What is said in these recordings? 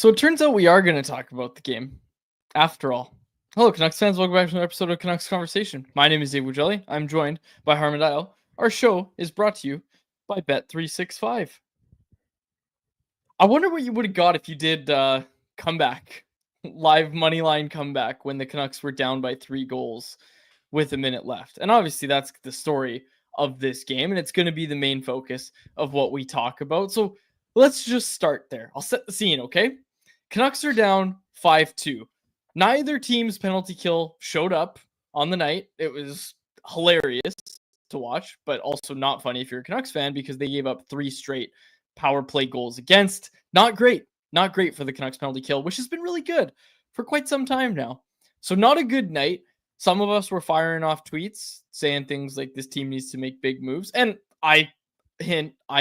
So it turns out we are going to talk about the game, after all. Hello, Canucks fans. Welcome back to another episode of Canucks Conversation. My name is Dave Wujelli. I'm joined by Harman Dial. Our show is brought to you by Bet365. I wonder what you would have got if you did comeback, live moneyline comeback when the Canucks were down by 3 goals with a minute left. And obviously that's the story of this game, and it's going to be the main focus of what we talk about. So let's just start there. I'll set the scene, okay? Canucks are down 5-2. Neither team's penalty kill showed up on the night. It was hilarious to watch, but also not funny if you're a Canucks fan because they gave up 3 straight power play goals against. Not great. Not great for the Canucks penalty kill, which has been really good for quite some time now. So not a good night. Some of us were firing off tweets saying things like this team needs to make big moves. And I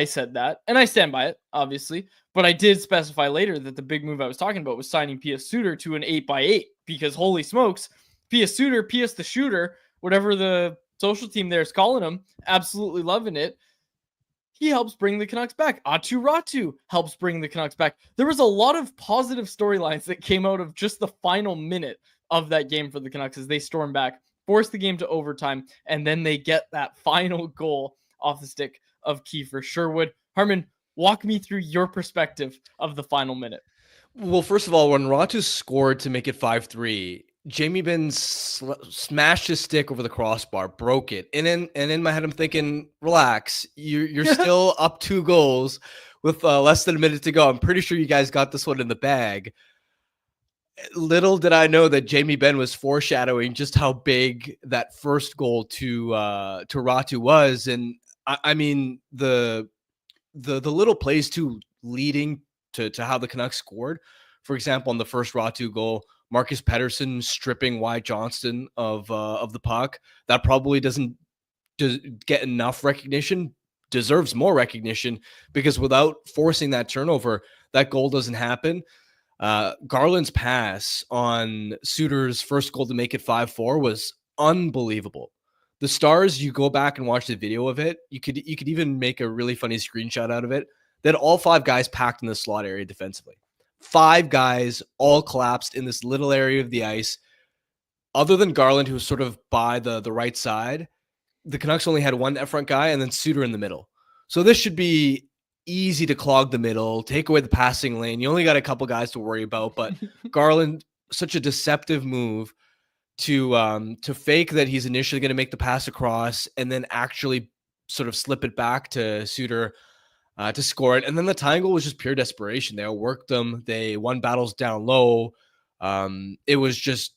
said that, and I stand by it, obviously. But I did specify later that the big move I was talking about was signing P.S. Suter to an 8x8 because holy smokes, P.S. Suter, P.S. the shooter, whatever the social team there is calling him, absolutely loving it. He helps bring the Canucks back. Atu Ratu helps bring the Canucks back. There was a lot of positive storylines that came out of just the final minute of that game for the Canucks as they storm back, force the game to overtime, and then they get that final goal off the stick of Kiefer Sherwood. Harman, walk me through your perspective of the final minute. Well, first of all, when Ratu scored to make it 5-3, Jamie Benn smashed his stick over the crossbar, broke it. And in my head, I'm thinking, relax, you're still up 2 goals with less than a minute to go. I'm pretty sure you guys got this one in the bag. Little did I know that Jamie Benn was foreshadowing just how big that first goal to Ratu was. And I mean, the little plays too leading to how the Canucks scored. For example, on the first Ratu goal, Marcus Pettersson stripping Wyatt Johnston of the puck. That probably doesn't get enough recognition, deserves more recognition, because without forcing that turnover, that goal doesn't happen. Garland's pass on Suter's first goal to make it 5-4 was unbelievable. The Stars, you go back and watch the video of it, you could even make a really funny screenshot out of it. They had all 5 guys packed in the slot area defensively. 5 guys all collapsed in this little area of the ice. Other than Garland, who was sort of by the right side, the Canucks only had 1 net front guy and then Suter in the middle. So this should be easy to clog the middle, take away the passing lane. You only got a couple guys to worry about, but Garland, such a deceptive move to fake that he's initially going to make the pass across and then actually sort of slip it back to Suter to score it. And then the tying goal was just pure desperation. They outworked them. They won battles down low. It was just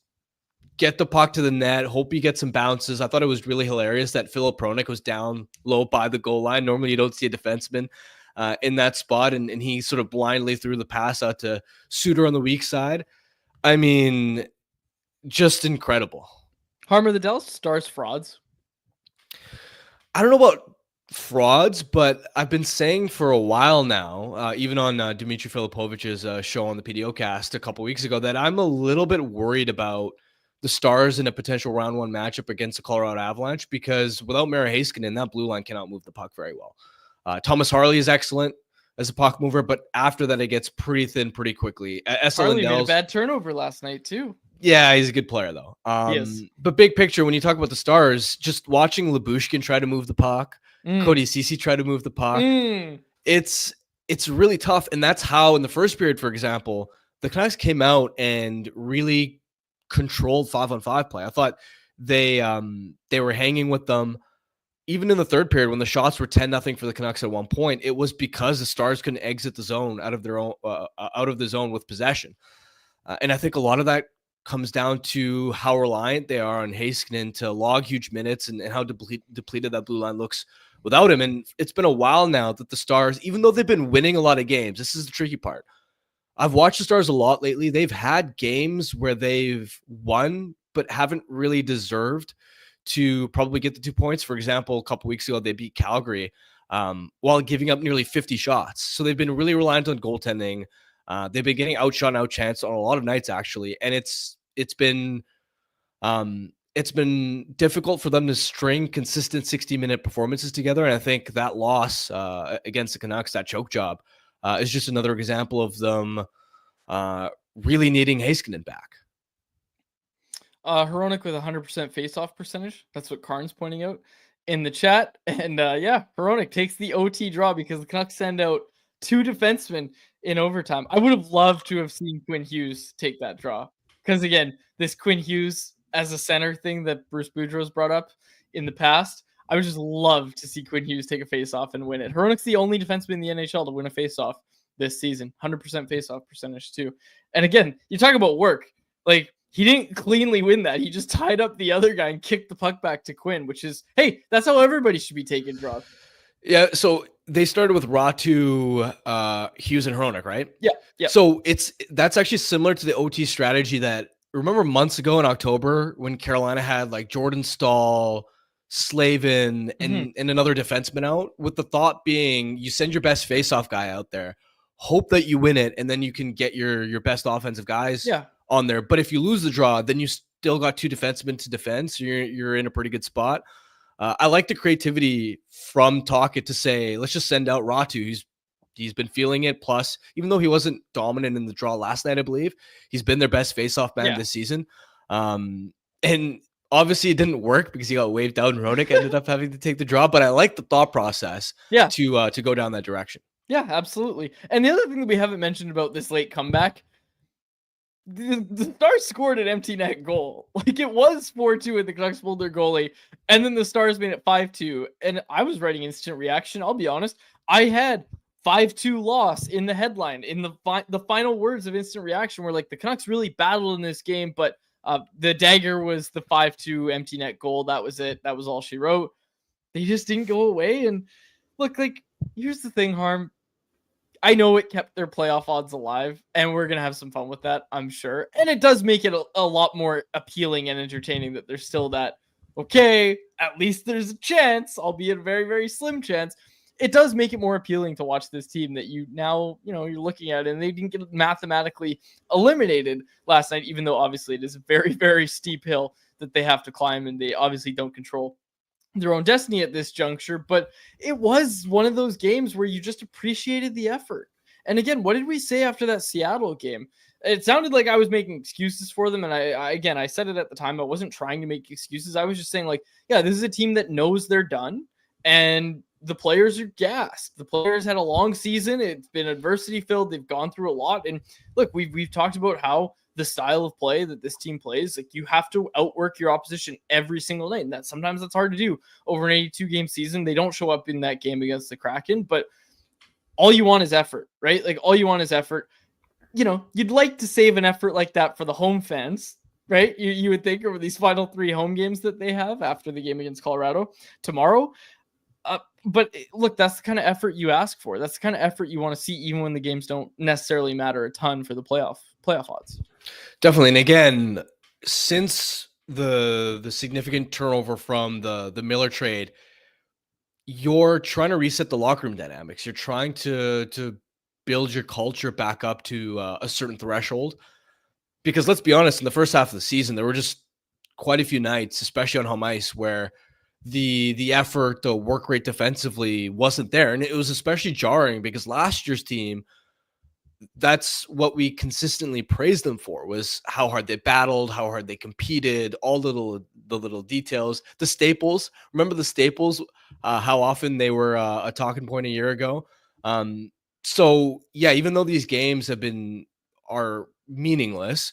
get the puck to the net, hope you get some bounces. I thought it was really hilarious that Filip Hronek was down low by the goal line. Normally you don't see a defenseman in that spot, and he sort of blindly threw the pass out to Suter on the weak side. I mean, just incredible. Harman, the Dallas Stars frauds? I don't know about frauds, but I've been saying for a while now, even on Dmitry Filipovic's show on the PDO cast a couple weeks ago, that I'm a little bit worried about the Stars in a potential round 1 matchup against the Colorado Avalanche, because without Mira Heiskanen, that blue line cannot move the puck very well. Thomas Harley is excellent as a puck mover, but after that, it gets pretty thin pretty quickly. Harley made a bad turnover last night too. Yeah, he's a good player though. Yes. But big picture, when you talk about the Stars, just watching Lyubushkin try to move the puck, Cody Ceci try to move the puck, it's really tough. And that's how in the first period, for example, the Canucks came out and really controlled 5-on-5 play. I thought they were hanging with them. Even in the third period, when the shots were 10-0 for the Canucks at one point, it was because the Stars couldn't exit the zone out of the zone with possession. And I think a lot of that comes down to how reliant they are on Heiskanen to log huge minutes and how depleted that blue line looks without him. And it's been a while now that the Stars, even though they've been winning a lot of games, this is the tricky part. I've watched the Stars a lot lately. They've had games where they've won, but haven't really deserved to probably get the 2 points. For example, a couple weeks ago, they beat Calgary while giving up nearly 50 shots. So they've been really reliant on goaltending. They've been getting outshot and outchanced on a lot of nights, actually. And it's been difficult for them to string consistent 60-minute performances together. And I think that loss against the Canucks, that choke job, is just another example of them really needing Heiskanen back. Hronik with 100% face-off percentage. That's what Karn's pointing out in the chat. And yeah, Hronik takes the OT draw because the Canucks send out 2 defensemen in overtime. I would have loved to have seen Quinn Hughes take that draw. Because again, this Quinn Hughes as a center thing that Bruce Boudreau's brought up in the past, I would just love to see Quinn Hughes take a face-off and win it. Hronik's the only defenseman in the NHL to win a face-off this season. 100% face-off percentage too. And again, you talk about work. Like, he didn't cleanly win that. He just tied up the other guy and kicked the puck back to Quinn, which is, hey, that's how everybody should be taking draws. Yeah, so they started with Ratu, Hughes, and Hronik, right? Yeah. So that's actually similar to the OT strategy that, remember months ago in October when Carolina had like Jordan Stahl, Slavin, and another defenseman out, with the thought being you send your best faceoff guy out there, hope that you win it, and then you can get your best offensive guys on there. But if you lose the draw, then you still got 2 defensemen to defend, so you're in a pretty good spot. I like the creativity from Tocchet to say, let's just send out Ratu. He's been feeling it. Plus, even though he wasn't dominant in the draw last night, I believe he's been their best faceoff man this season. And obviously it didn't work because he got waved out and Hronik ended up having to take the draw. But I like the thought process to go down that direction. Yeah, absolutely. And the other thing that we haven't mentioned about this late comeback, the Stars scored an empty net goal. Like, it was 4-2 and the Canucks pulled their goalie, and then the Stars made it 5-2. And I was writing instant reaction. I'll be honest, I had 5-2 loss in the headline. In the final words of instant reaction were like, the Canucks really battled in this game, but the dagger was the 5-2 empty net goal. That was it. That was all she wrote. They just didn't go away. And look, like, here's the thing, Harm. I know it kept their playoff odds alive, and we're going to have some fun with that, I'm sure. And it does make it a lot more appealing and entertaining that there's still that, okay, at least there's a chance, albeit a very, very slim chance. It does make it more appealing to watch this team that you now, you're looking at, and they didn't get mathematically eliminated last night, even though obviously it is a very, very steep hill that they have to climb, and they obviously don't control their own destiny at this juncture. But it was one of those games where you just appreciated the effort. And again, what did we say after that Seattle game? It sounded like I was making excuses for them. And I said it at the time. I wasn't trying to make excuses. I was just saying, like, yeah, this is a team that knows they're done. And the players are gassed. The players had a long season. It's been adversity filled. They've gone through a lot. And look, we've talked about how the style of play that this team plays, like, you have to outwork your opposition every single night. And sometimes that's hard to do over an 82 game season. They don't show up in that game against the Kraken, but all you want is effort, right? Like, all you want is effort. You'd like to save an effort like that for the home fans, right? You would think, over these final 3 home games that they have after the game against Colorado tomorrow. But look, that's the kind of effort you ask for. That's the kind of effort you want to see, even when the games don't necessarily matter a ton for the playoff odds. Definitely. And again, since the significant turnover from the Miller trade, you're trying to reset the locker room dynamics. You're trying to build your culture back up to a certain threshold. Because let's be honest, in the first half of the season, there were just quite a few nights, especially on home ice, where the effort, the work rate defensively wasn't there. And it was especially jarring because last year's team, that's what we consistently praised them for, was how hard they battled, how hard they competed, all the little details, the staples. Remember the staples, how often they were a talking point a year ago. So yeah, even though these games are meaningless,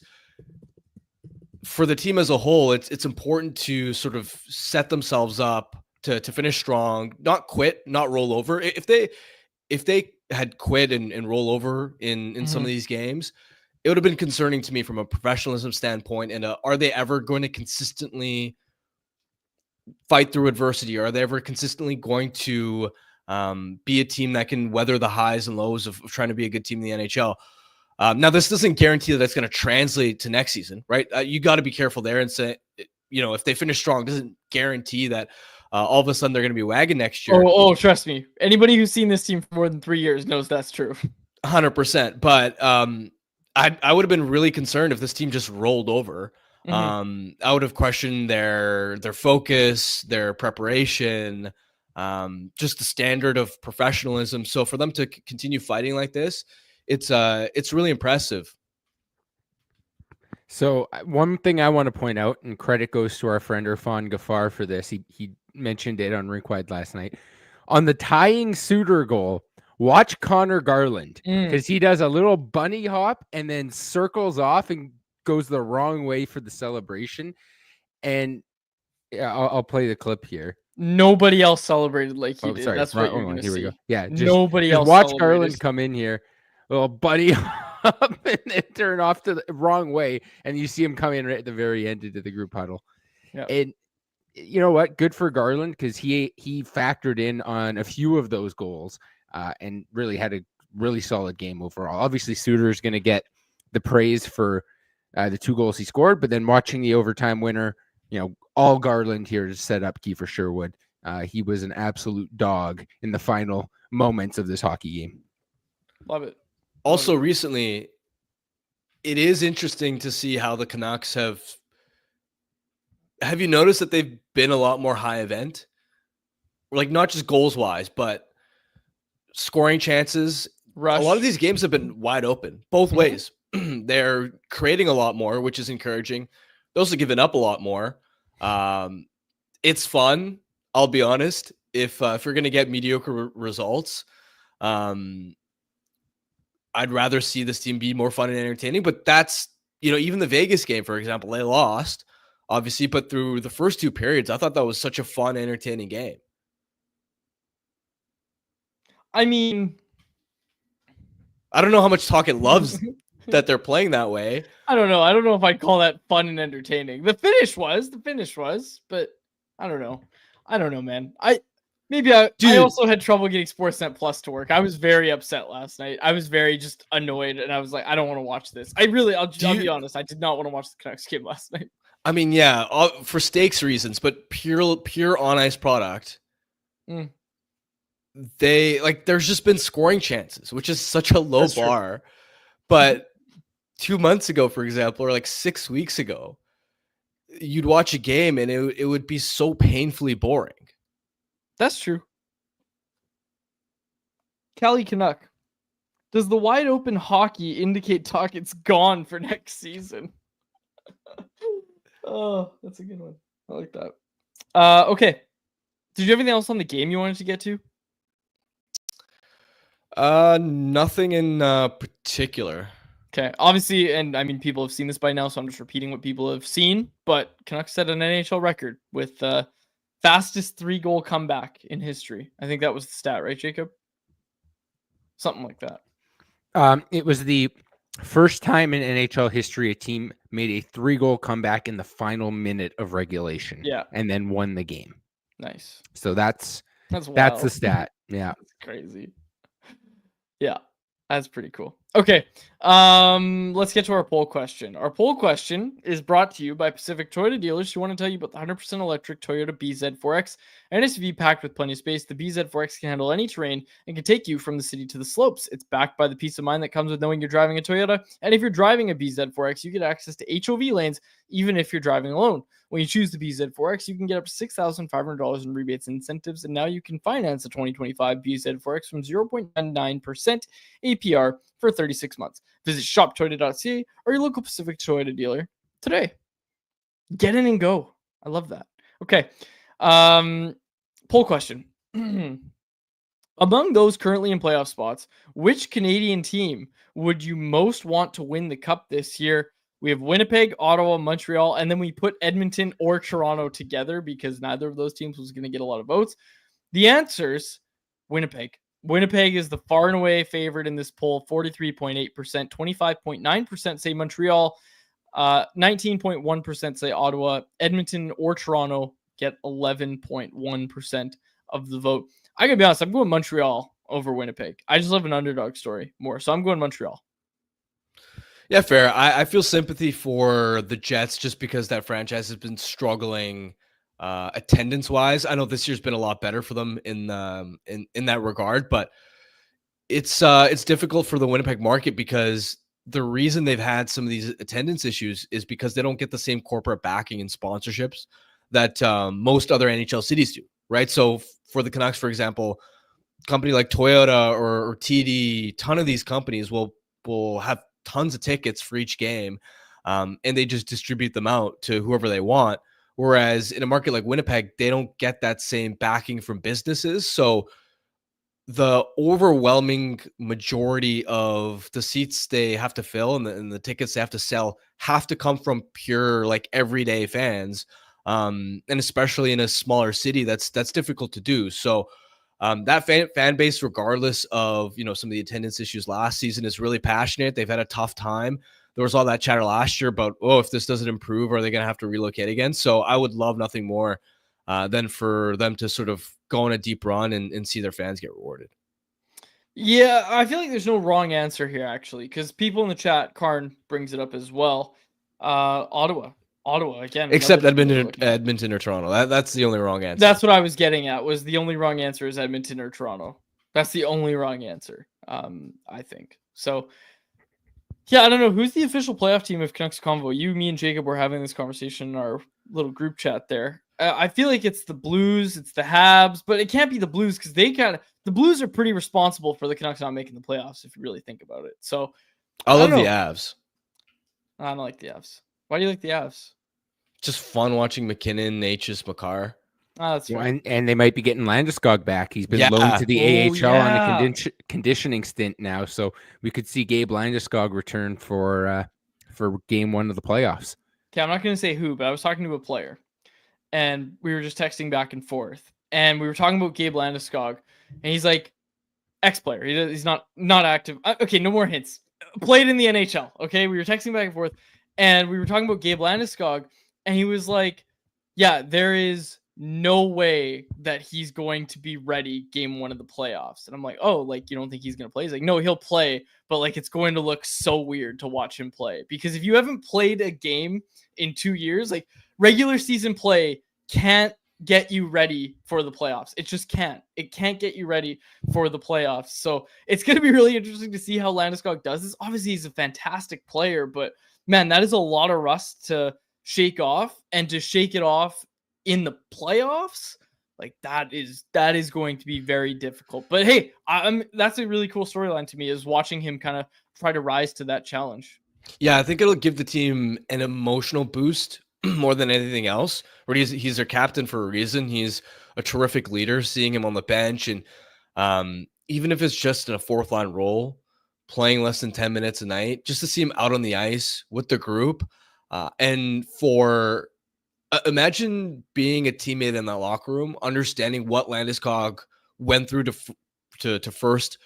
for the team as a whole, it's important to sort of set themselves up to finish strong, not quit, not roll over. If they had quit and roll over in some of these games, it would have been concerning to me from a professionalism standpoint. And are they ever going to consistently fight through adversity? Are they ever consistently going to be a team that can weather the highs and lows of trying to be a good team in the NHL? Now, this doesn't guarantee that that's going to translate to next season, right? You got to be careful there and say, if they finish strong, doesn't guarantee that all of a sudden they're going to be wagon next year. Oh, trust me. Anybody who's seen this team for more than 3 years knows that's true. 100%. But I would have been really concerned if this team just rolled over. I would have questioned their focus, their preparation, just the standard of professionalism. So for them to continue fighting like this, it's really impressive. So one thing I want to point out, and credit goes to our friend Irfan Ghaffar for this. He mentioned it on Rink Wide last night. On the tying Suter goal, watch Connor Garland because he does a little bunny hop and then circles off and goes the wrong way for the celebration. And I'll play the clip here. Nobody else celebrated like he did. Sorry. That's what you're going to see. Here we go. Yeah, Nobody just else watch celebrated. Garland come in here, little bunny hop, and then turn off to the wrong way, and you see him come in right at the very end into the group huddle. Yeah. And you know what? Good for Garland because he factored in on a few of those goals and really had a really solid game overall. Obviously, Suter is going to get the praise for the 2 goals he scored, but then watching the overtime winner, all Garland here to set up Kiefer Sherwood. He was an absolute dog in the final moments of this hockey game. Love it. Also, recently, it is interesting to see how the Canucks have you noticed that they've been a lot more high event? Like, not just goals wise, but scoring chances. Rush. A lot of these games have been wide open both ways. They're creating a lot more, which is encouraging. They're also giving up a lot more. It's fun. I'll be honest. If you're going to get mediocre results, I'd rather see this team be more fun and entertaining. But that's, even the Vegas game, for example, they lost, obviously, but through the first 2 periods, I thought that was such a fun, entertaining game. I mean, I don't know how much Talkit loves that they're playing that way. I don't know. I don't know if I'd call that fun and entertaining. The finish was, but I don't know. I don't know, man. I also had trouble getting Sportsnet Plus to work. I was very upset last night. I was very just annoyed, and I was like, I don't want to watch this. I'll be honest. I did not want to watch the Canucks game last night. I mean, yeah, for stakes reasons, but pure on ice product. There's just been scoring chances, which is such a low bar. True. But 2 months ago, for example, or like 6 weeks ago, you'd watch a game and it would be so painfully boring. That's true. Cali Canuck, does the wide open hockey indicate Talkit's gone for next season? Oh, that's a good one. I like that. Okay. Did you have anything else on the game you wanted to get to? Nothing in particular. Okay. Obviously, and I mean, people have seen this by now, so I'm just repeating what people have seen. But Canucks set an NHL record with fastest 3-goal comeback in history. I think that was the stat, right, Jacob? Something like that. It was the first time in NHL history a team made a 3-goal comeback in the final minute of regulation. Yeah. And then won the game. Nice. So that's wild. That's the stat. Yeah. That's crazy. Yeah. That's pretty cool. Okay. Let's get to our poll question. Our poll question is brought to you by Pacific Toyota dealers who want to tell you about the 100% electric Toyota BZ4X, an SUV packed with plenty of space. The BZ4X can handle any terrain and can take you from the city to the slopes. It's backed by the peace of mind that comes with knowing you're driving a Toyota. And if you're driving a BZ4X, you get access to HOV lanes, even if you're driving alone. When you choose the BZ4X, you can get up to $6,500 in rebates and incentives, and now you can finance the 2025 BZ4X from 0.99% APR for 36 months. Visit shoptoyota.ca or your local Pacific Toyota dealer today. Get in and go. I love that. Okay. Poll question. Among those currently in playoff spots, which Canadian team would you most want to win the cup this year? We have Winnipeg, Ottawa, Montreal, and then we put Edmonton or Toronto together because neither of those teams was going to get a lot of votes. The answer's Winnipeg. Winnipeg is the far and away favorite in this poll, 43.8%, 25.9% say Montreal, 19.1% say Ottawa. Edmonton or Toronto get 11.1% of the vote. I gotta be honest, I'm going Montreal over Winnipeg. I just love an underdog story more, so I'm going Montreal. Yeah, fair. I feel sympathy for the Jets just because that franchise has been struggling attendance-wise. I know this year's been a lot better for them in that regard, but it's difficult for the Winnipeg market because the reason they've had some of these attendance issues is because they don't get the same corporate backing and sponsorships that most other NHL cities do, right? So for the Canucks, for example, a company like Toyota or TD, ton of these companies will have tons of tickets for each game. and they just distribute them out to whoever they want. Whereas in a market like Winnipeg, they don't get that same backing from businesses. So the overwhelming majority of the seats they have to fill and the tickets they have to sell have to come from pure like everyday fans. And especially in a smaller city, that's difficult to do. So that fan base, regardless of, some of the attendance issues last season, is really passionate. They've had a tough time. There was all that chatter last year about, if this doesn't improve, are they going to have to relocate again? So I would love nothing more than for them to sort of go on a deep run and see their fans get rewarded. Yeah, I feel like there's no wrong answer here, actually, because people in the chat, Karn brings it up as well. Ottawa again. Except Edmonton or Toronto. That's the only wrong answer. That's what I was getting at. Was the only wrong answer is Edmonton or Toronto. That's the only wrong answer. I think so. Yeah, I don't know who's the official playoff team of Canucks Convo. You, me, and Jacob were having this conversation in our little group chat there. I feel like it's the Blues, it's the Habs, but it can't be the Blues because the Blues are pretty responsible for the Canucks not making the playoffs if you really think about it. So I love the Avs. I don't like the Avs. Why do you like the Avs? Just fun watching McKinnon, Natchez, Makar. That's right. And they might be getting Landeskog back. He's been loaned to the AHL on a conditioning stint now, so we could see Gabe Landeskog return for game 1 of the playoffs. Okay, I'm not going to say who, but I was talking to a player, and we were just texting back and forth, and we were talking about Gabe Landeskog, and he's like, ex-player. He's not active. Okay, no more hints. Played in the NHL. Okay, we were texting back and forth, and we were talking about Gabe Landeskog, and he was like, yeah, there is no way that he's going to be ready game 1 of the playoffs. And I'm like, oh, like, you don't think he's going to play? He's like, no, he'll play, but like, it's going to look so weird to watch him play because if you haven't played a game in 2 years, like regular season play can't get you ready for the playoffs. It just can't. It can't get you ready for the playoffs. So it's going to be really interesting to see how Landeskog does this. Obviously, he's a fantastic player, but man, that is a lot of rust to shake off, and to shake it off in the playoffs, like that is going to be very difficult. But hey, that's a really cool storyline to me, is watching him kind of try to rise to that challenge. Yeah, I think it'll give the team an emotional boost more than anything else. Where he's their captain for a reason. He's a terrific leader. Seeing him on the bench, and even if it's just in a 4th line role, playing less than 10 minutes a night, just to see him out on the ice with the group, and for imagine being a teammate in that locker room, understanding what Landeskog went through to first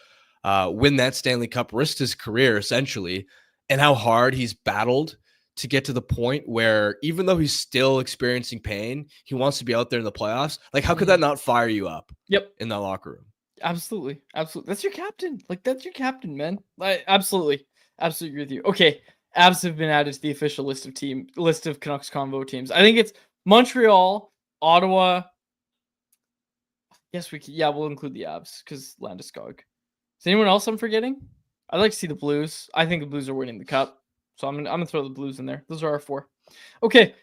win that Stanley Cup, risked his career essentially, and how hard he's battled to get to the point where even though he's still experiencing pain, he wants to be out there in the playoffs. Like, how could that not fire you up? Yep. In that locker room. Absolutely. That's your captain. Like, that's your captain, man. Absolutely agree with you. Okay. Avs have been added to the official list of Canucks Convo teams. I think it's Montreal, Ottawa. Yes, we'll include the Avs because Landeskog. Is anyone else I'm forgetting? I'd like to see the Blues. I think the Blues are winning the cup, so I'm gonna throw the Blues in there. Those are our 4. Okay.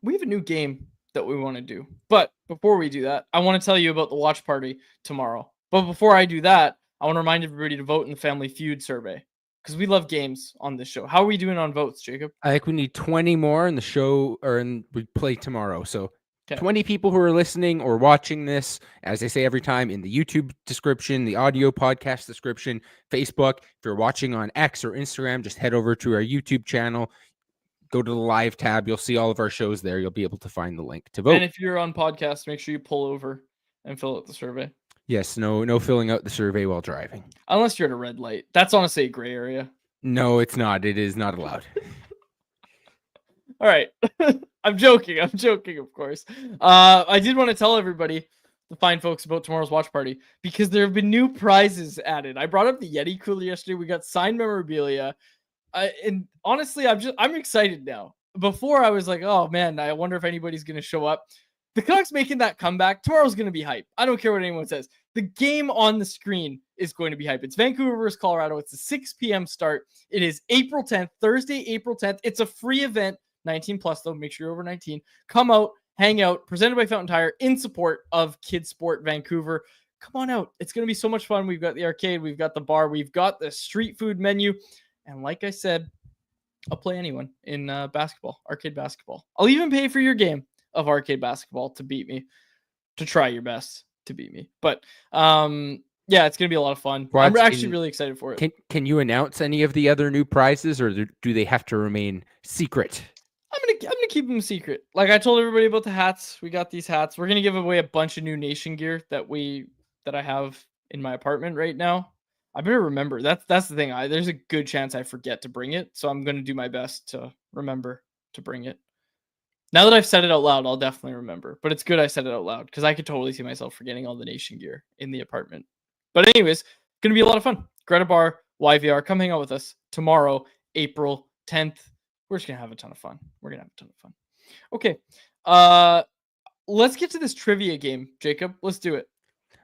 We have a new game that we want to do, but before we do that, I want to tell you about the watch party tomorrow. But before I do that, I want to remind everybody to vote in the Family Feud survey because we love games on this show. How are we doing on votes, Jacob? I think we need 20 more in the show, we play tomorrow. So 20 people who are listening or watching this, as I say every time, in the YouTube description, the audio podcast description, Facebook. If you're watching on X or Instagram, just head over to our YouTube channel. Go to the live tab. You'll see all of our shows there. You'll be able to find the link to vote. And if you're on podcast, make sure you pull over and fill out the survey. Yes, no filling out the survey while driving. Unless you're at a red light. That's honestly a gray area. No, it's not. It is not allowed. All right. I'm joking, of course. I did want to tell everybody, the fine folks, about tomorrow's watch party because there have been new prizes added. I brought up the Yeti cooler yesterday. We got signed memorabilia. And honestly, I'm excited now. Before I was like, oh man, I wonder if anybody's going to show up. The Canucks making that comeback, tomorrow's going to be hype. I don't care what anyone says. The game on the screen is going to be hype. It's Vancouver versus Colorado. It's a 6 p.m. start. It is April 10th, Thursday, April 10th. It's a free event, 19 plus though. Make sure you're over 19. Come out, hang out, presented by Fountain Tire in support of Kids Sport Vancouver. Come on out. It's going to be so much fun. We've got the arcade. We've got the bar. We've got the street food menu. And like I said, I'll play anyone in basketball, arcade basketball. I'll even pay for your game of arcade basketball to beat me, to try your best to beat me. But yeah, it's gonna be a lot of fun. I'm actually really excited for it. Can you announce any of the other new prizes, or do they have to remain secret? I'm gonna keep them secret. Like I told everybody about the hats. We got these hats. We're gonna give away a bunch of new Nation gear that I have in my apartment right now. I better remember. That's the thing. There's a good chance I forget to bring it, so I'm gonna do my best to remember to bring it. Now that I've said it out loud, I'll definitely remember. But it's good I said it out loud because I could totally see myself forgetting all the Nation gear in the apartment. But anyways, gonna be a lot of fun. Greta Bar, YVR, come hang out with us tomorrow, April 10th. We're just gonna have a ton of fun. Okay. Let's get to this trivia game, Jacob. Let's do it.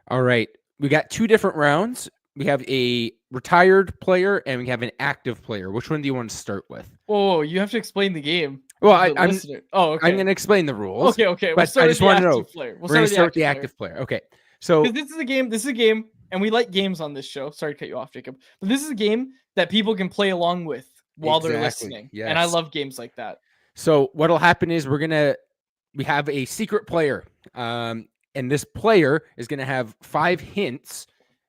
All right. We got 2 different rounds. We have a retired player and we have an active player. Which one do you want to start with? Oh, you have to explain the game. Well, I'm going to explain the rules. Okay. But I just want to know. We're going to start with the active player. Okay. So this is a game, and we like games on this show. Sorry to cut you off, Jacob. But this is a game that people can play along with while they're listening. Yes. And I love games like that. So what'll happen is we have a secret player. And this player is going to have 5 hints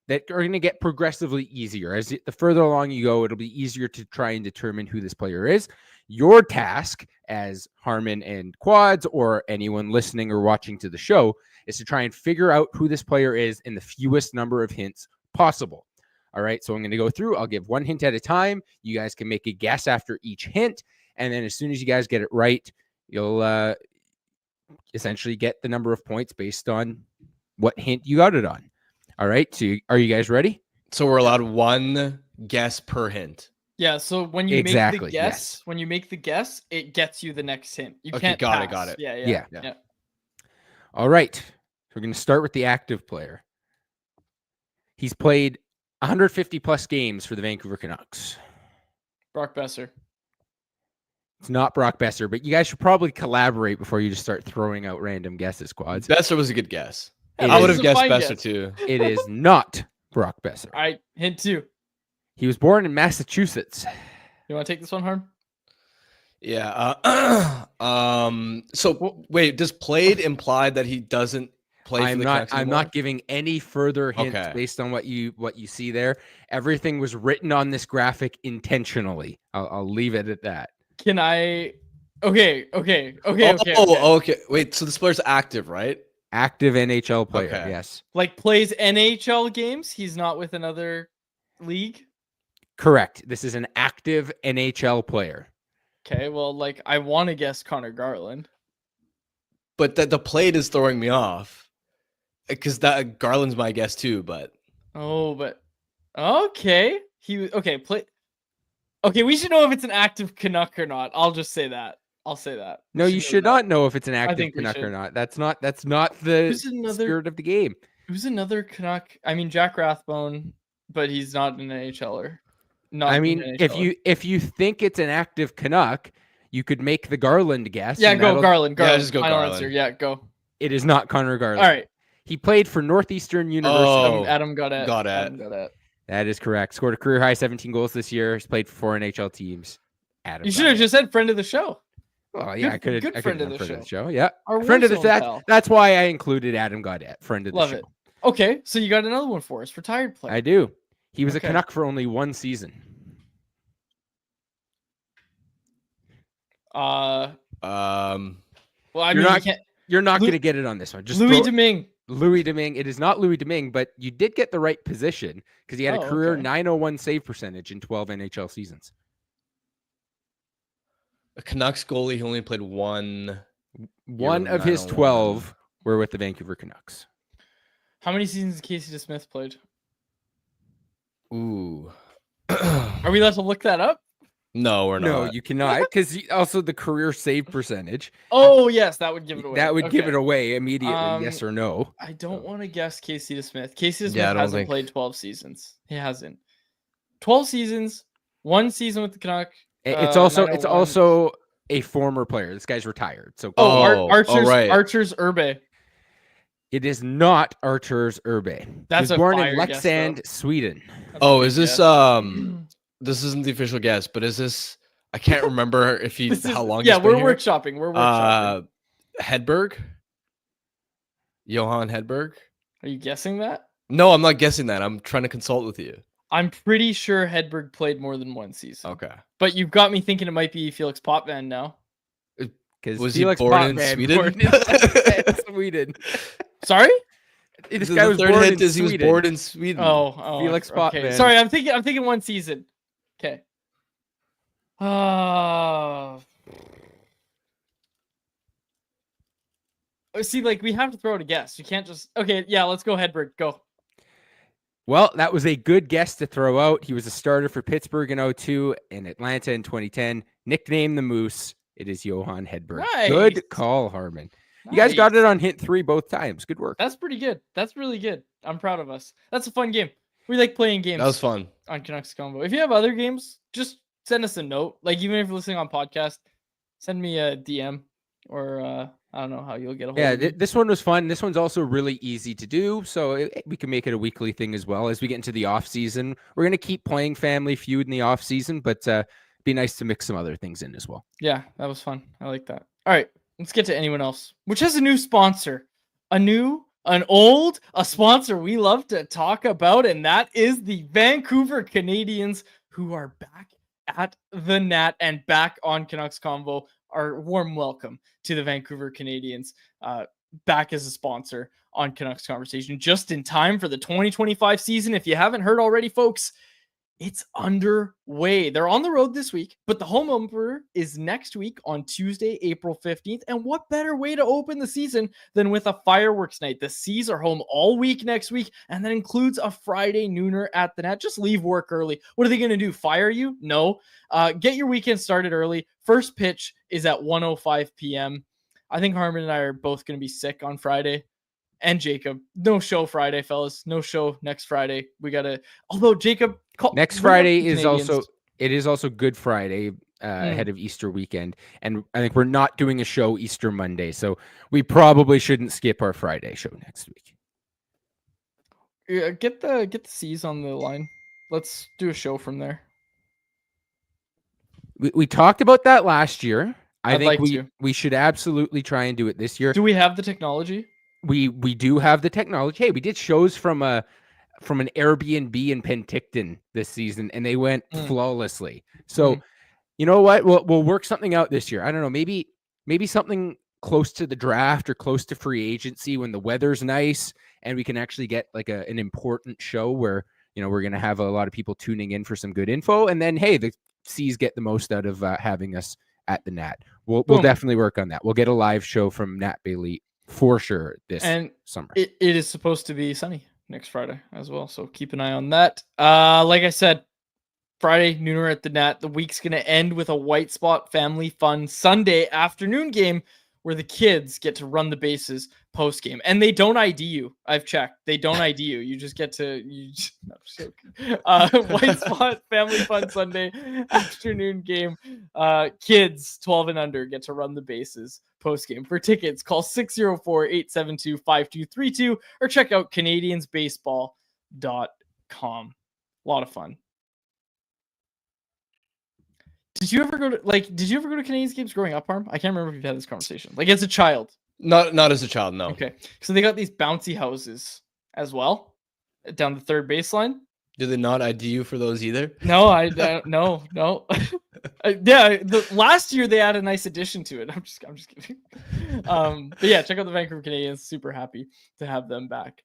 that are going to get progressively easier. As the further along you go, it'll be easier to try and determine who this player is. Your task as Harmon and Quads or anyone listening or watching to the show is to try and figure out who this player is in the fewest number of hints possible. All right, so I'm going to go through. I'll give 1 hint at a time. You guys can make a guess after each hint. And then as soon as you guys get it right, you'll essentially get the number of points based on what hint you got it on. All right, so are you guys ready? So we're allowed 1 guess per hint. Yeah, so when you make the guess, it gets you the next hint. You can't got pass. it. Yeah. All right, so we're going to start with the active player. He's played 150 plus games for the Vancouver Canucks. Brock Besser. It's not Brock Besser, but you guys should probably collaborate before you just start throwing out random guesses, Quads. Besser was a good guess. Yeah, I would have guessed Besser too. It is not Brock Besser. All right, hint 2. He was born in Massachusetts. You want to take this one, Harm? Yeah. So wait, does played imply that he doesn't play for the Canucks anymore? I'm not giving any further hints based on what you see there. Everything was written on this graphic intentionally. I'll leave it at that. Can I? Okay. Okay. Wait, so this player's active, right? Active NHL player, yes. Like plays NHL games? He's not with another league? Correct. This is an active NHL player. Okay, well, like I want to guess Connor Garland. But the plate is throwing me off. Because that Garland's my guess too, but okay. Okay, we should know if it's an active Canuck or not. I'll just say that. I'll say that. No, you should not know if it's an active Canuck or not. That's not the spirit of the game. Who's another Canuck? I mean, Jack Rathbone, but he's not an NHLer. If you think it's an active Canuck, you could make the Garland guess. Yeah, go Garland. Yeah, just go Final Garland. answer. Yeah, go. It is not Connor Garland. All right. He played for Northeastern University. Adam got it. That is correct. Scored a career high 17 goals this year. He's played for 4 NHL teams. Adam. You should have just said friend of the show. Oh yeah, I could have. Friend of the show. Yeah, Our friend of the pal. That's why I included Adam Gaudette, friend of the Love show. it. Okay, so you got another one for us, retired player. I do. He was a Canuck for only 1 season. Well, I you're not going to get it on this one. Just Louis Domingue. Louis Domingue. It is not Louis Domingue, but you did get the right position because he had a career 901 save percentage in 12 NHL seasons. A Canucks goalie who only played one of his 12 were with the Vancouver Canucks. How many seasons Casey DeSmith played? Ooh. Are we allowed to look that up? No, we're not. No, you cannot, because also the career save percentage. Oh, yes, that would give it away. That would give it away immediately, yes or no. I don't want to guess Casey DeSmith. Casey DeSmith hasn't played 12 seasons. He hasn't. 12 seasons, 1 season with the Canuck. It's also a former player. This guy's retired. So Archer's Urbe. It is not Archer's Urbe. That's he was born in Leksand, Sweden. Is this this isn't the official guess, but is this? I can't remember if he how long. Yeah, he's been we're here. workshopping. We're workshopping. Hedberg, Johan Hedberg. Are you guessing that? No, I'm not guessing that. I'm trying to consult with you. I'm pretty sure Hedberg played more than one season. Okay. But you've got me thinking it might be Felix Potvin now. Because Was Felix he born in Potvin Sweden? born in Sweden. Sorry? This The guy was third born hint in is he was Sweden. born in Sweden. Oh, Felix okay. Potvin. Sorry, I'm thinking one season. Okay. See, like we have to throw it a guess. You can't just okay. Yeah, let's go Hedberg. Go. Well, that was a good guess to throw out. He was a starter for Pittsburgh in 2002 and Atlanta in 2010. Nicknamed the Moose. It is Johan Hedberg. Nice. Good call, Harmon. You guys got it on hint 3 both times. Good work. That's pretty good. That's really good. I'm proud of us. That's a fun game. We like playing games. That was fun. On Canucks Convo. If you have other games, just send us a note. Like even if you're listening on podcast, send me a DM or I don't know how you'll get a hold of me. This one was fun. This one's also really easy to do, so we can make it a weekly thing as well. As we get into the off season, we're gonna keep playing Family Feud in the off season, but be nice to mix some other things in as well. Yeah, that was fun. I like that. All right, let's get to anyone else, which has a new sponsor, an old sponsor we love to talk about, and that is the Vancouver Canadians, who are back at the Nat and back on Canucks Convo. Our warm welcome to the Vancouver Canadians, back as a sponsor on Canucks Conversation, just in time for the 2025 season. If you haven't heard already, folks, it's underway. They're on the road this week, but the home opener is next week on Tuesday, April 15th. And what better way to open the season than with a fireworks night? The Seas are home all week next week, and that includes a Friday nooner at the Net. Just leave work early. What are they going to do? Fire you? No. Get your weekend started early. First pitch is at 1:05 p.m. I think Harmon and I are both going to be sick on Friday. And Jacob, no show Friday, fellas. No show next Friday. We gotta. Although Jacob, next Friday is also Good Friday ahead of Easter weekend, and I think we're not doing a show Easter Monday, so we probably shouldn't skip our Friday show next week. Yeah, get the C's on the line. Let's do a show from there. We talked about that last year. I think like we should absolutely try and do it this year. Do we have the technology? We do have the technology. Hey, we did shows from an Airbnb in Penticton this season, and they went flawlessly. So, you know what? We'll work something out this year. I don't know. Maybe something close to the draft or close to free agency when the weather's nice, and we can actually get like an important show where we're gonna have a lot of people tuning in for some good info. And then hey, the C's get the most out of having us at the Nat. We'll definitely work on that. We'll get a live show from Nat Bailey for sure this summer. It is supposed to be sunny next Friday as well, so keep an eye on that. Like I said, Friday nooner at the Nat. The week's gonna end with a White Spot Family Fun Sunday afternoon game where the kids get to run the bases post game, and they don't ID you. I've checked; they don't ID you. You just get to White Spot Family Fun Sunday afternoon game. Kids 12 and under get to run the bases post game. For tickets, call 604-872-5232 or check out CanadiansBaseball.com. A lot of fun. Did you ever go to Canadians games growing up, Harm? I can't remember if you've had this conversation. Like as a child. Not as a child, no. Okay. So they got these bouncy houses as well down the third baseline. Did they not ID you for those either? No, no. Yeah, the last year they had a nice addition to it. I'm just kidding. But yeah, check out the Vancouver Canadians. Super happy to have them back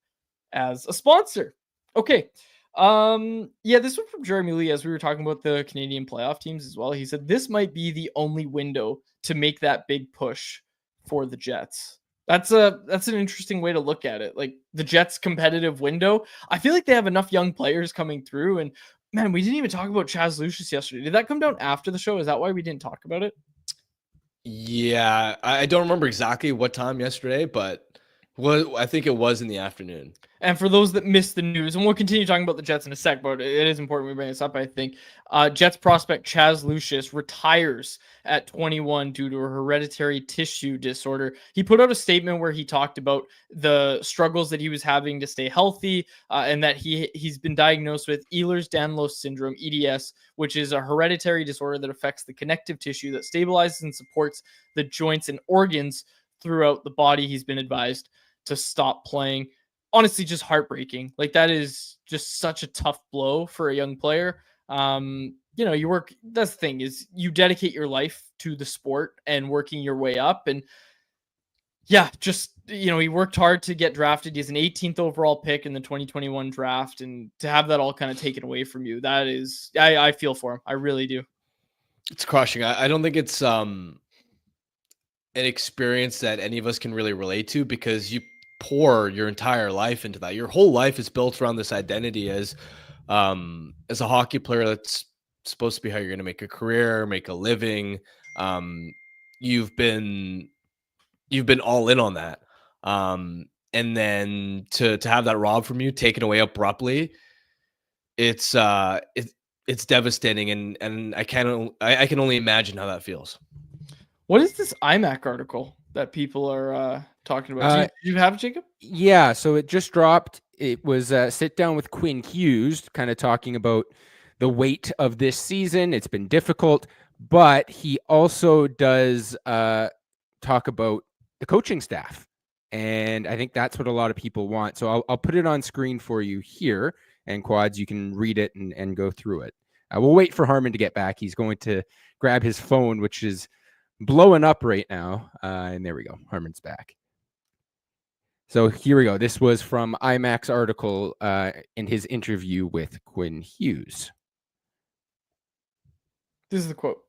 as a sponsor. Okay. Yeah, this one from Jeremy Lee, as we were talking about the Canadian playoff teams as well. He said this might be the only window to make that big push for the Jets. That's an interesting way to look at it. Like the Jets' competitive window. I feel like they have enough young players coming through. And man, we didn't even talk about Chaz Lucius yesterday. Did that come down after the show? Is that why we didn't talk about it? Yeah, I don't remember exactly what time yesterday, but Well, I think it was in the afternoon. And for those that missed the news, and we'll continue talking about the Jets in a sec, but it is important we bring this up, I think. Jets prospect Chaz Lucius retires at 21 due to a hereditary tissue disorder. He put out a statement where he talked about the struggles that he was having to stay healthy, and that he's been diagnosed with Ehlers-Danlos syndrome, EDS, which is a hereditary disorder that affects the connective tissue that stabilizes and supports the joints and organs throughout the body. He's been advised to stop playing. Honestly, just heartbreaking. Like, that is just such a tough blow for a young player. You work, that's the thing, is you dedicate your life to the sport and working your way up. And yeah, just, he worked hard to get drafted. He's an 18th overall pick in the 2021 draft. And to have that all kind of taken away from you, that is, I feel for him. I really do. It's crushing. I don't think it's an experience that any of us can really relate to, because you pour your entire life into that. Your whole life is built around this identity as a hockey player. That's supposed to be how you're going to make a career, make a living. You've been all in on that. And then to have that robbed from you, taken away abruptly, it's devastating. And I can only imagine how that feels. What is this iMac article that people are talking about? Do you have it, Jacob? Yeah, so it just dropped. It was sit down with Quinn Hughes, kind of talking about the weight of this season. It's been difficult, but he also does talk about the coaching staff, and I think that's what a lot of people want. So I'll put it on screen for you here, and Quads, you can read it and go through it. We'll wait for Harmon to get back. He's going to grab his phone, which is blowing up right now. And there we go. Harmon's back. So here we go. This was from IMAX article in his interview with Quinn Hughes. This is the quote.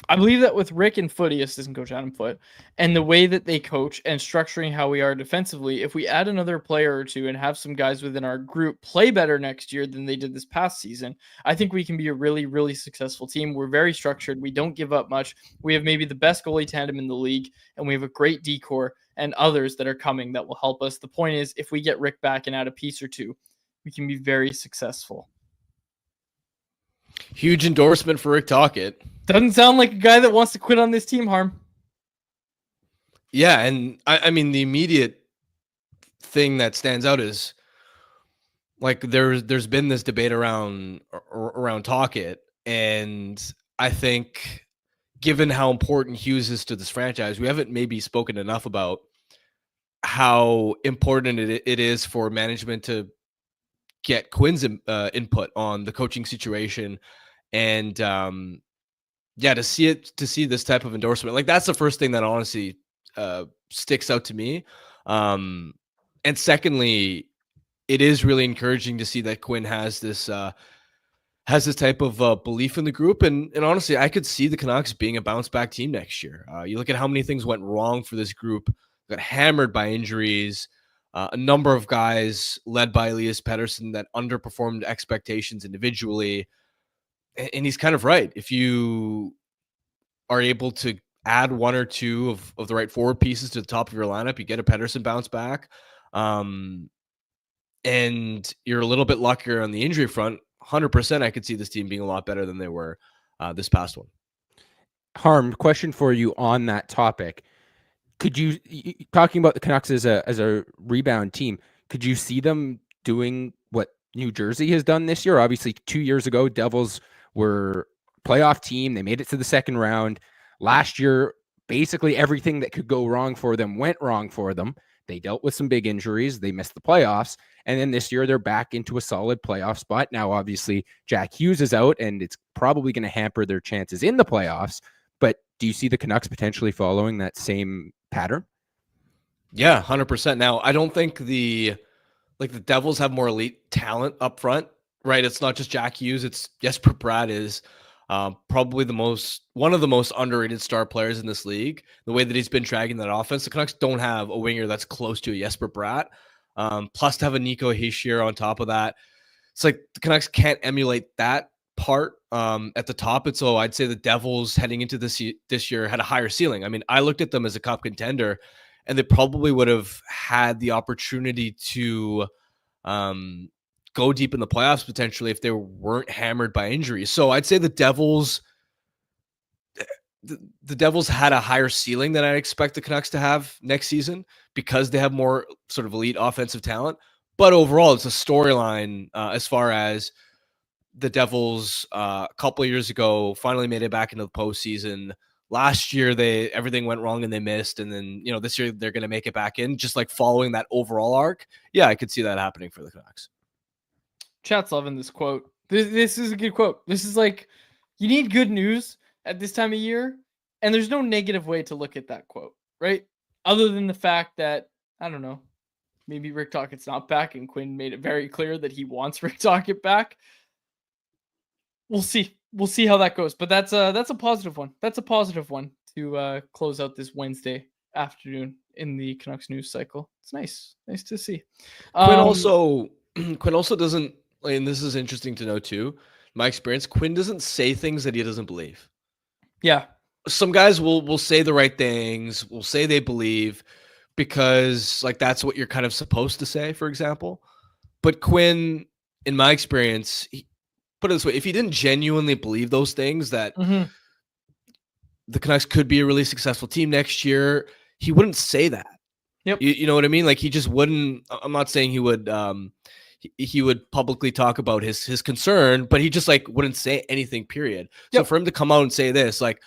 I believe that with Rick and Footy, assistant coach Adam Foote, and the way that they coach and structuring how we are defensively, if we add another player or two and have some guys within our group play better next year than they did this past season, I think we can be a really, really successful team. We're very structured. We don't give up much. We have maybe the best goalie tandem in the league, and we have a great decor and others that are coming that will help us. The point is, if we get Rick back and add a piece or two, we can be very successful. Huge endorsement for Rick Tocchet. Doesn't sound like a guy that wants to quit on this team, Harm. Yeah, and I mean, the immediate thing that stands out is, like, there's been this debate around Tocchet, and I think, given how important Hughes is to this franchise, we haven't maybe spoken enough about how important it is for management to get Quinn's input on the coaching situation. And to see this type of endorsement, like, that's the first thing that honestly sticks out to me. And secondly, it is really encouraging to see that Quinn has this type of belief in the group. And honestly, I could see the Canucks being a bounce back team next year. You look at how many things went wrong for this group, got hammered by injuries. A number of guys led by Elias Pettersson that underperformed expectations individually. And he's kind of right. If you are able to add one or two of the right forward pieces to the top of your lineup, you get a Pettersson bounce back. And you're a little bit luckier on the injury front. 100%, I could see this team being a lot better than they were this past one. Harm, question for you on that topic. Could you, talking about the Canucks as a rebound team, could you see them doing what New Jersey has done this year? Obviously, 2 years ago, Devils were a playoff team. They made it to the second round. Last year, basically everything that could go wrong for them went wrong for them. They dealt with some big injuries. They missed the playoffs. And then this year, they're back into a solid playoff spot. Now, obviously, Jack Hughes is out, and it's probably going to hamper their chances in the playoffs. But do you see the Canucks potentially following that same pattern? Yeah, 100%. Now, I don't think the Devils have more elite talent up front, right? It's not just Jack Hughes. It's Jesper Bratt is probably one of the most underrated star players in this league. The way that he's been dragging that offense, the Canucks don't have a winger that's close to a Jesper Bratt. Plus, to have a Nico Hischier on top of that, it's like the Canucks can't emulate that part at the top. And so I'd say the Devils heading into this year had a higher ceiling. I mean, I looked at them as a cup contender, and they probably would have had the opportunity to go deep in the playoffs potentially if they weren't hammered by injuries. So I'd say the Devils had a higher ceiling than I'd expect the Canucks to have next season because they have more sort of elite offensive talent. But overall, it's a storyline as far as the Devils a couple of years ago finally made it back into the postseason. Last year, everything went wrong and they missed. And then, this year they're going to make it back in, just like following that overall arc. Yeah, I could see that happening for the Canucks. Chat's loving this quote. This is a good quote. This is like, you need good news at this time of year, and there's no negative way to look at that quote, right? Other than the fact that, I don't know, maybe Rick Tocchet's not back, and Quinn made it very clear that he wants Rick Tocchet back. We'll see. We'll see how that goes. But that's a positive one. That's a positive one to close out this Wednesday afternoon in the Canucks news cycle. It's nice. Nice to see. Quinn also doesn't, and this is interesting to know too, my experience, Quinn doesn't say things that he doesn't believe. Yeah. Some guys will say the right things, will say they believe because like that's what you're kind of supposed to say, for example. But Quinn, in my experience, put it this way, if he didn't genuinely believe those things that the Canucks could be a really successful team next year, he wouldn't say that. Yep. You know what I mean? Like he just wouldn't. I'm not saying he would. He would publicly talk about his concern, but he just like wouldn't say anything. Period. Yep. So for him to come out and say this, like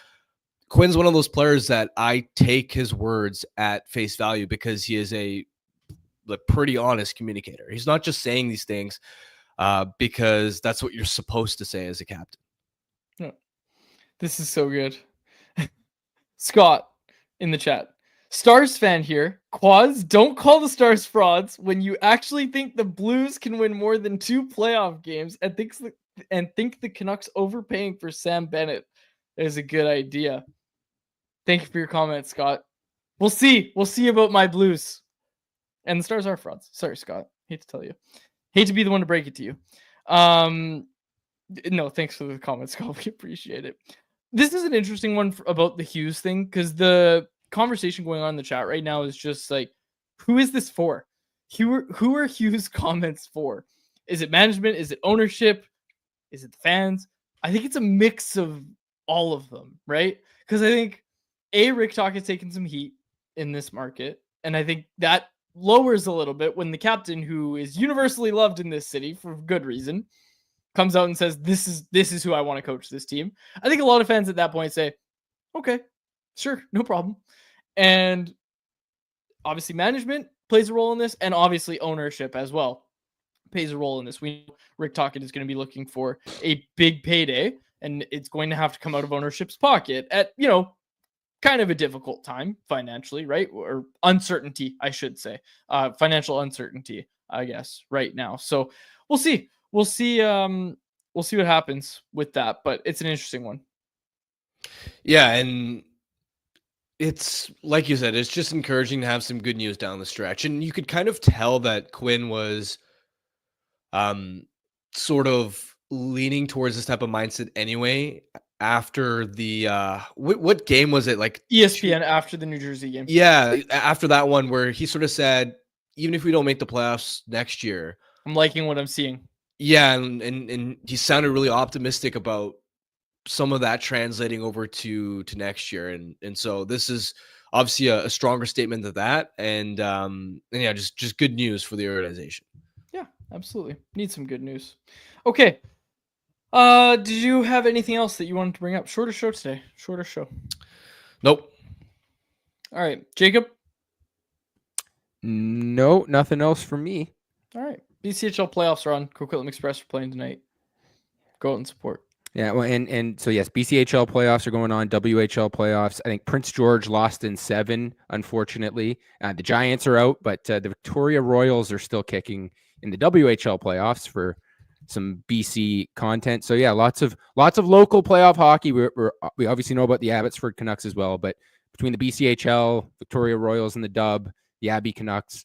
Quinn's one of those players that I take his words at face value because he is a pretty honest communicator. He's not just saying these things because that's what you're supposed to say as a captain. Yeah. This is so good. Scott in the chat. Stars fan here. Quaz, don't call the Stars frauds when you actually think the Blues can win more than 2 playoff games and think the Canucks overpaying for Sam Bennett is a good idea. Thank you for your comment, Scott. We'll see. We'll see about my Blues. And the Stars are frauds. Sorry, Scott. Hate to tell you. Hate to be the one to break it to you. No, thanks for the comment, Scott. We appreciate it. This is an interesting one about the Hughes thing because the conversation going on in the chat right now is just like, who is this for? Who are Hughes' comments for? Is it management? Is it ownership? Is it the fans? I think it's a mix of all of them, right? Because I think Rick Tocchet's taken some heat in this market, and I think that lowers a little bit when the captain, who is universally loved in this city for good reason, comes out and says, this is who I want to coach this team. I think a lot of fans at that point say, okay, sure, no problem. And obviously management plays a role in this, and obviously ownership as well plays a role in this. We know Rick Tocchet is going to be looking for a big payday, and it's going to have to come out of ownership's pocket at, kind of a difficult time financially, right? Or uncertainty, I should say. Financial uncertainty, I guess, right now. So we'll see. We'll see what happens with that, but it's an interesting one. Yeah, and it's like you said, it's just encouraging to have some good news down the stretch. And you could kind of tell that Quinn was sort of leaning towards this type of mindset anyway after the what game was it, like ESPN after the New Jersey game? Yeah, after that one where he sort of said, even if we don't make the playoffs next year, I'm liking what I'm seeing. Yeah, and he sounded really optimistic about some of that translating over to next year, and so this is obviously a stronger statement than that, and yeah, just good news for the organization. Yeah, absolutely. Need some good news. Okay. Did you have anything else that you wanted to bring up? Shorter show today. Shorter show. Nope. All right, Jacob. No, nothing else for me. All right. BCHL playoffs are on. Coquitlam Express are playing tonight. Go out and support. Yeah, well, and so yes, BCHL playoffs are going on. WHL playoffs. I think Prince George lost in 7, unfortunately. The Giants are out, but the Victoria Royals are still kicking in the WHL playoffs for some BC content. So yeah, lots of local playoff hockey. We obviously know about the Abbotsford Canucks as well, but between the BCHL, Victoria Royals, and the Dub, the Abbey Canucks,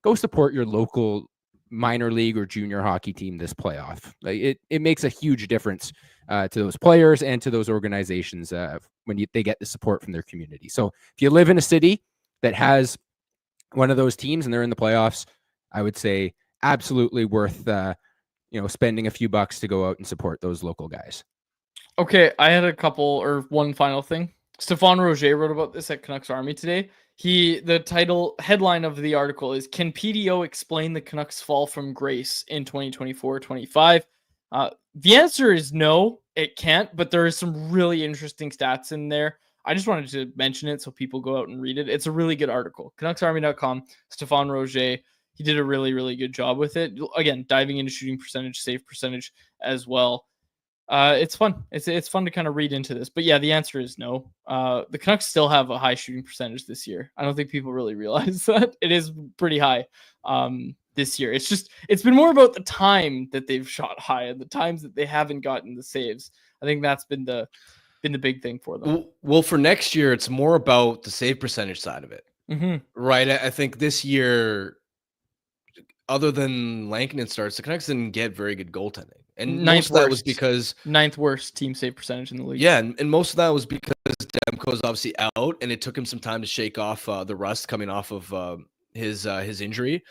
go support your local minor league or junior hockey team this playoff. Like it makes a huge difference to those players and to those organizations when they get the support from their community. So if you live in a city that has one of those teams and they're in the playoffs, I would say absolutely worth spending a few bucks to go out and support those local guys. Okay, I had one final thing. Stephane Roger wrote about this at Canucks Army today. The headline of the article is, "Can PDO explain the Canucks' fall from grace in 2024-25?" The answer is no, it can't, but there is some really interesting stats in there. I just wanted to mention it so people go out and read it. It's a really good article. CanucksArmy.com, Stephane Roger. He did a really, really good job with it. Again, diving into shooting percentage, save percentage as well. It's fun. It's fun to kind of read into this. But yeah, the answer is no. The Canucks still have a high shooting percentage this year. I don't think people really realize that. It is pretty high this year. It's been more about the time that they've shot high and the times that they haven't gotten the saves. I think that's been the big thing for them. Well, for next year, it's more about the save percentage side of it. Mm-hmm. Right? I think this year, other than Lankinen starts, the Canucks didn't get very good goaltending. And most of that was because 9th worst team save percentage in the league. Yeah, and most of that was because Demko is obviously out, and it took him some time to shake off the rust coming off of his injury.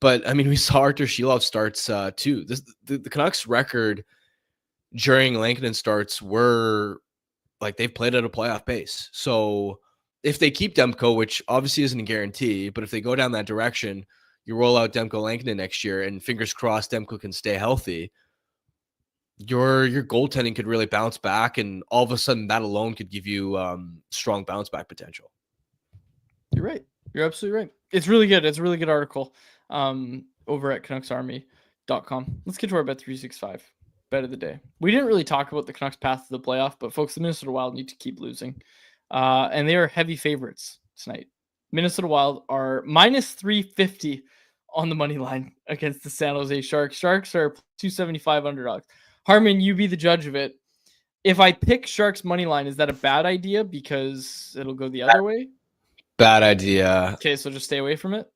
But I mean, we saw Artur Shilov starts too. The Canucks record during Lankinen starts were like they've played at a playoff pace. So if they keep Demko, which obviously isn't a guarantee, but if they go down that direction, you roll out Demko Lankinen next year, and fingers crossed Demko can stay healthy. Your goaltending could really bounce back, and all of a sudden that alone could give you strong bounce back potential. You're right. You're absolutely right. It's really good. It's a really good article over at CanucksArmy.com. Let's get to our Bet365 bet of the day. We didn't really talk about the Canucks' path to the playoff, but folks, the Minnesota Wild need to keep losing. And they are heavy favorites tonight. Minnesota Wild are minus 350 on the money line against the San Jose Sharks. Sharks are 275 underdogs. Harman, you be the judge of it. If I pick Sharks money line, is that a bad idea because it'll go the other way? Bad idea. Okay, so just stay away from it.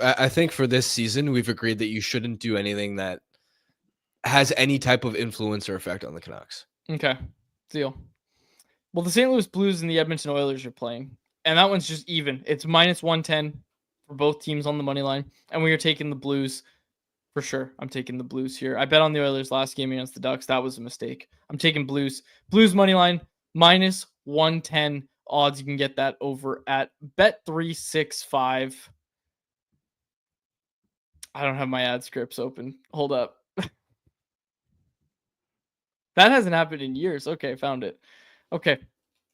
I think for this season, we've agreed that you shouldn't do anything that has any type of influence or effect on the Canucks. Okay, deal. Well, the St. Louis Blues and the Edmonton Oilers are playing, and that one's just even. It's minus 110 for both teams on the money line, and we are taking the Blues. For sure, I'm taking the Blues here. I bet on the Oilers last game against the Ducks. That was a mistake. I'm taking Blues. Blues money line, minus 110 odds. You can get that over at Bet365. I don't have my ad scripts open. Hold up. That hasn't happened in years. Okay, found it. Okay.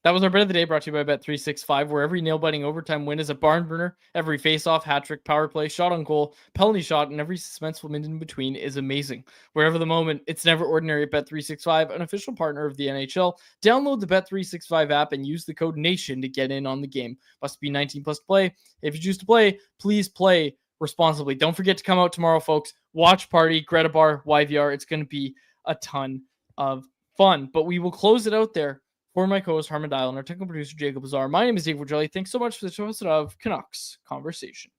That was our bet of the day, brought to you by Bet365, where every nail-biting overtime win is a barn burner. Every face-off, hat-trick, power play, shot on goal, penalty shot, and every suspenseful minute in between is amazing. Wherever the moment, it's never ordinary at Bet365, an official partner of the NHL. Download the Bet365 app and use the code NATION to get in on the game. Must be 19 plus to play. If you choose to play, please play responsibly. Don't forget to come out tomorrow, folks. Watch party, Greta Bar, YVR. It's going to be a ton of fun. But we will close it out there. For my co-host Harman Dial and our technical producer Jacob Lazar, my name is Dave Jelly. Thanks so much for the host of Canucks Conversation.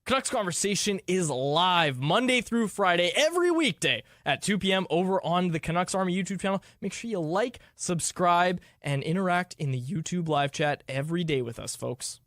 Canucks Conversation is live Monday through Friday, every weekday at 2 p.m. over on the Canucks Army YouTube channel. Make sure you like, subscribe, and interact in the YouTube live chat every day with us, folks.